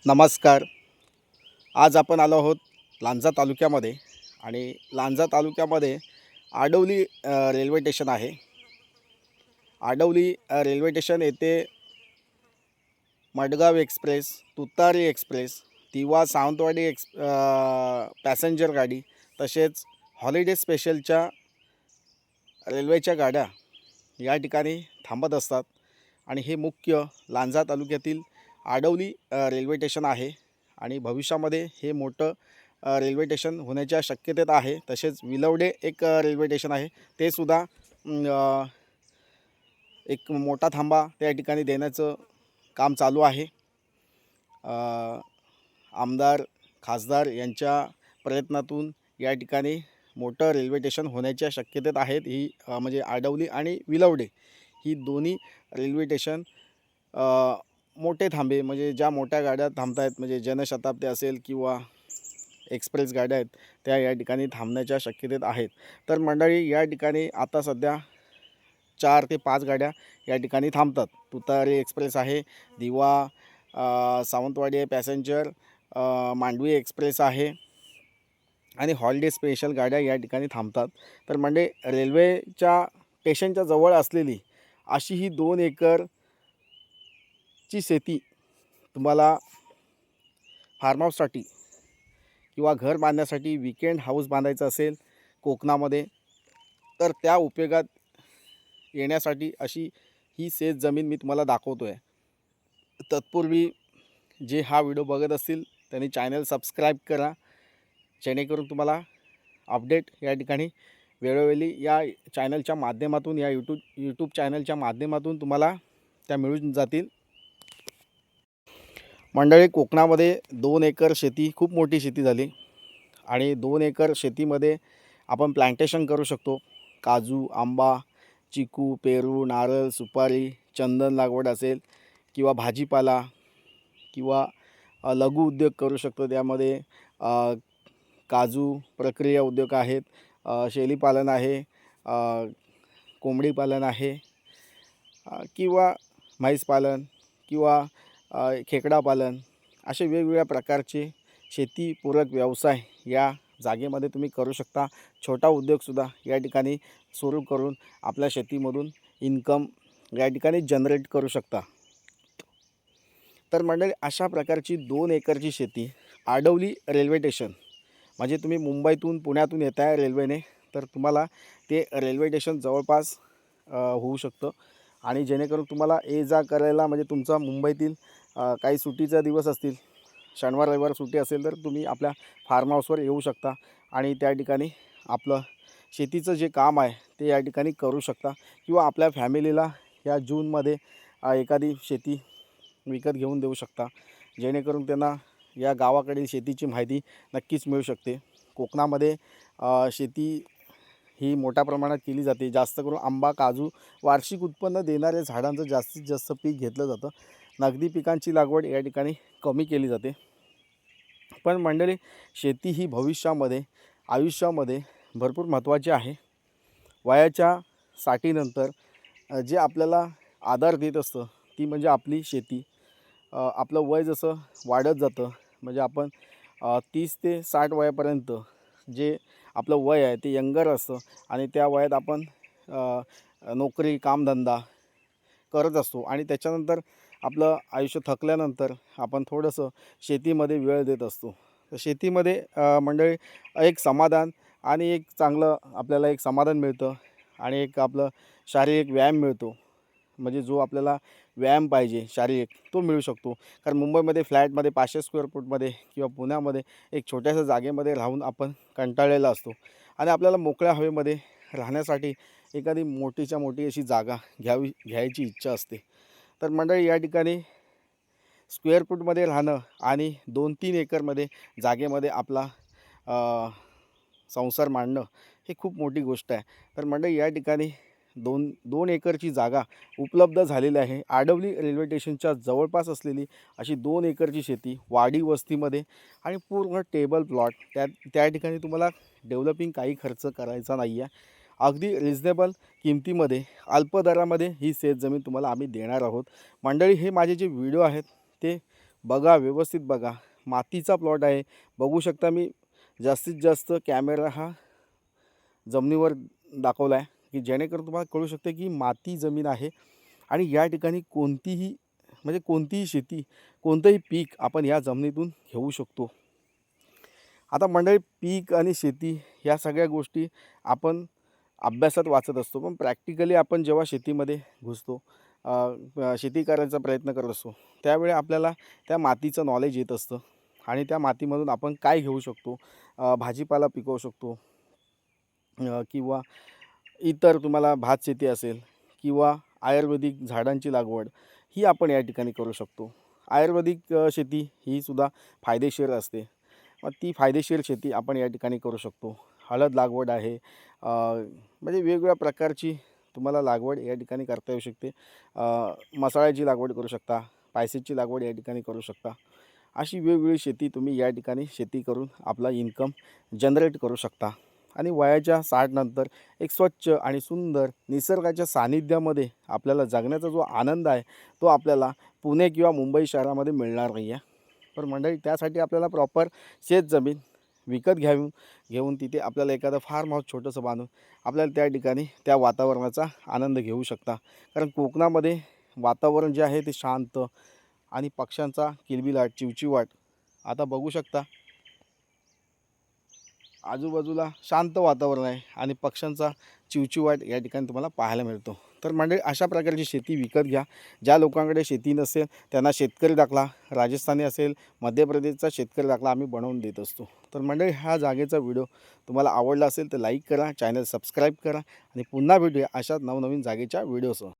नमस्कार. आज आपण आलो आहोत लांजा तालुक्यामध्ये आणि लांजा तालुक्यामध्ये आडवली रेल्वे स्टेशन आहे. आडवली रेल्वे स्टेशन येथे मडगाव एक्सप्रेस, तुतारी एक्सप्रेस, दिवा सावंतवाडी पॅसेंजर गाडी तसेच हॉलिडे स्पेशलच्या रेल्वेच्या गाड्या या ठिकाणी थांबत असतात आणि हे मुख्य लांजा तालुक्यातील आडवली रेल्वे स्टेशन आहे आणि भविष्यामध्ये हे मोठं रेल्वे स्टेशन होण्याच्या शक्यतेत आहे. तसेच विलवडे एक रेल्वे स्टेशन आहे, ते सुद्धा एक मोठा थांबा त्या ठिकाणी देण्याचं काम चालू आहे. आमदार खासदार यांच्या प्रयत्नातून या ठिकाणी मोठं रेल्वे स्टेशन होण्याच्या शक्यतेत आहेत. ही म्हणजे आडवली आणि विलवडे ही दोन्ही रेल्वे स्टेशन मोठे थांबे म्हणजे ज्या मोठ्या गाड्या थांबत आहेत म्हणजे जनशताब्दी असेल किंवा एक्सप्रेस गाड्या आहेत त्या या ठिकाणी थांबण्याच्या शक्यतेत आहेत. तर मंडळी या ठिकाणी आता सध्या 4 ते 5 गाड्या या ठिकाणी थांबतात. तुतारी एक्सप्रेस आहे, दिवा सावंतवाडी पॅसेंजर, मांडवी एक्सप्रेस आहे आणि हॉलिडे स्पेशल गाड्या या ठिकाणी थांबतात. तर म्हणजे रेल्वेच्या स्टेशनच्या जवळ असलेली अशी ही 2 एकरची शेती तुम्हाला फार्म हाऊससाठी किंवा घर बांधण्यासाठी वीकेंड हाऊस बांधायचं असेल कोकणामध्ये तर त्या उपयोगात येण्यासाठी अशी ही शेत जमीन मी तुम्हाला दाखवतो आहे. तत्पूर्वी जे हा व्हिडिओ बघत असतील त्यांनी चॅनल सबस्क्राईब करा, जेणेकरून तुम्हाला अपडेट या ठिकाणी वेळोवेळी या चॅनलच्या माध्यमातून या यूट्यूब चॅनलच्या माध्यमातून तुम्हाला त्या मिळून जातील. मंडळी, कोकणामध्ये 2 एकर शेती खूप मोठी शेती झाली आणि 2 एकर शेतीमध्ये आपण प्लांटेशन करू शकतो. काजू, आंबा, चिकू, पेरू, नारळ, सुपारी, चंदन लागवड असेल किंवा भाजीपाला किंवा लघु उद्योग करू शकतो. त्यामध्ये काजू प्रक्रिया उद्योग आहेत, शेळीपालन आहे, कोंबडी पालन आहे किंवा म्हैस पालन किंवा खेकडा पालन असे वेगवेगळ्या प्रकारचे शेतीपूरक व्यवसाय या जागेमध्ये तुम्ही करू शकता. छोटा उद्योगसुद्धा या ठिकाणी सुरू करून आपल्या शेतीमधून इन्कम या ठिकाणी जनरेट करू शकता. तर मंडळी, अशा प्रकारची 2 एकरची शेती आडवली रेल्वे स्टेशन म्हणजे तुम्ही मुंबईतून पुण्यातून येत आहे रेल्वेने तर तुम्हाला ते रेल्वे स्टेशन जवळपास होऊ शकतं आणि जेणेकरून तुम्हाला ये जा करायला म्हणजे तुमचा मुंबईतील काही सुट्टीचा दिवस असतील, शनिवार रविवार सुट्टी असेल तर तुम्ही आपल्या फार्म हाऊसवर येऊ शकता आणि त्या ठिकाणी आपलं शेतीचं जे काम आहे ते या ठिकाणी करू शकता किंवा आपल्या फॅमिलीला या जूनमध्ये एखादी शेती विकत घेऊन देऊ शकता, जेणेकरून त्यांना या गावाकडील शेतीची माहिती नक्कीच मिळू शकते. कोकणामध्ये शेती ही मोठ्या प्रमाणात केली जाते. जास्त करून आंबा, काजू वार्षिक उत्पन्न देणाऱ्या झाडांचं जास्तीत जास्त पीक घेतलं जातं. नगदी पिकांची लागवड या ठिकाणी कमी केली जाते. पण मंडळी, शेती ही भविष्यामध्ये आयुष्यामध्ये भरपूर महत्त्वाची आहे. वयाच्या 60नंतर जे आपल्याला आधार देत असतं ती म्हणजे आपली शेती. आपलं वय जसं वाढत जातं म्हणजे आपण 30 ते 60 वयापर्यंत जे आपलं वय आहे ते यंगर असतं आणि त्या वयात आपण नोकरी कामधंदा करत असतो आणि त्याच्यानंतर आपलं आयुष्य थकल्यानंतर आपण थोडंसं शेतीमध्ये वेळ देत असतो. तर शेतीमध्ये मंडळी एक समाधान आणि एक चांगलं आपल्याला एक समाधान मिळतं आणि एक आपलं शारीरिक व्यायाम मिळतो. म्हणजे जो आपल्याला व्यायाम पाहिजे शारीरिक तो मिळू शकतो. कारण मुंबईमध्ये फ्लॅटमध्ये 500 स्क्वेअर फूटमध्ये किंवा पुण्यामध्ये एक छोट्याशा जागेमध्ये राहून आपण कंटाळलेला असतो आणि आपल्याला मोकळ्या हवेमध्ये राहण्यासाठी एखादी मोठीच्या मोठी अशी जागा घ्यायची इच्छा असते. तर मंडळी, या ठिकाणी स्क्वेअर फूटमध्ये राहणं आणि 2-3 एकरमध्ये जागेमध्ये आपला संसार मांडणं हे खूप मोठी गोष्ट आहे. तर मंडळी, या ठिकाणी 2 एकरची जागा उपलब्ध झालेली आहे. आडवली रेल्वे स्टेशनच्या जवळपास असलेली अशी 2 एकरची शेती वाडी वस्तीमध्ये आणि पूर्ण टेबल प्लॉट त्या ठिकाणी तुम्हाला डेव्हलपिंग काही खर्च करायचा नाही आहे. अगदी रिजनेबल किमतीमध्ये अल्प दरामध्ये ही शेतजमीन तुम्हाला आम्ही देणार आहोत. मंडळी, हे माझे जे व्हिडिओ आहेत ते बघा, व्यवस्थित बघा. मातीचा प्लॉट आहे. बघू शकता मी जास्तीत जास्त कॅमेरा हा जमिनीवर दाखवला आहे, की जेणेकरून तुम्हाला कळू शकते की माती जमीन आहे आणि या ठिकाणी कोणतीही म्हणजे कोणतीही शेती, कोणतंही पीक आपण या जमिनीतून घेऊ शकतो. आता मंडळी, पीक आणि शेती ह्या सगळ्या गोष्टी आपण अभ्यासात वाचत असतो, पण प्रॅक्टिकली आपण जेव्हा शेतीमध्ये घुसतो, शेती करायचा प्रयत्न करत असतो, त्यावेळी आपल्याला त्या मातीचं नॉलेज येत असतं आणि त्या मातीमधून आपण काय घेऊ शकतो. भाजीपाला पिकवू शकतो, किंवा इतर तुम्हाला भात शेती असेल किंवा आयुर्वेदिक झाडांची लागवड ही आपण या ठिकाणी करू शकतो. आयुर्वेदिक शेती ही सुद्धा फायदेशीर असते. मग ती फायदेशीर शेती आपण या ठिकाणी करू शकतो. हळद लागवड आहे, म्हणजे वेगवेगळ्या प्रकारची तुम्हाला लागवड या ठिकाणी करता येऊ शकते. मसाल्याची लागवड करू शकता, स्पायसेसची लागवड या ठिकाणी करू शकता. अशी वेगवेगळी शेती तुम्ही या ठिकाणी शेती करून आपला इन्कम जनरेट करू शकता. आणि वयाच्या 60 नंतर एक स्वच्छ आणि सुंदर निसर्गाच्या सानिध्यामध्ये आपल्याला जगण्याचा जो आनंद आहे, तो आपल्याला पुणे किंवा मुंबई शहरामध्ये मिळणार नाही आहे. पण मंडळी, त्यासाठी आपल्याला प्रॉपर शेतजमीन विकत घेऊन तिथे आपल्याला एखादं फार्म हाऊस छोटंसं बांधून आपल्याला त्या ठिकाणी त्या वातावरणाचा आनंद घेऊ शकता. कारण कोकणामध्ये वातावरण जे आहे ते शांत आणि पक्ष्यांचा किलबिलाट, चिवचिवाट आता बघू शकता. आजूबाजूला शांत वातावरण आहे आणि पक्ष्यांचा चिवचिवाट या ठिकाणी तुम्हाला पाहायला मिळतो. तर मंडळी, अशा प्रकारची शेती विकत घ्या. ज्या लोकांकडे शेती नसेल त्यांना शेतकरी दाखला, राजस्थानी असेल, मध्य प्रदेशचा शेतकरी दाखला आम्ही बनवून देत असतो. तर मंडळी, हा जागेचा व्हिडिओ तुम्हाला आवडला असेल तर लाईक करा, चॅनल सबस्क्राईब करा आणि पुन्हा भेटूया अशाच नवनवीन जागेच्या व्हिडिओसह.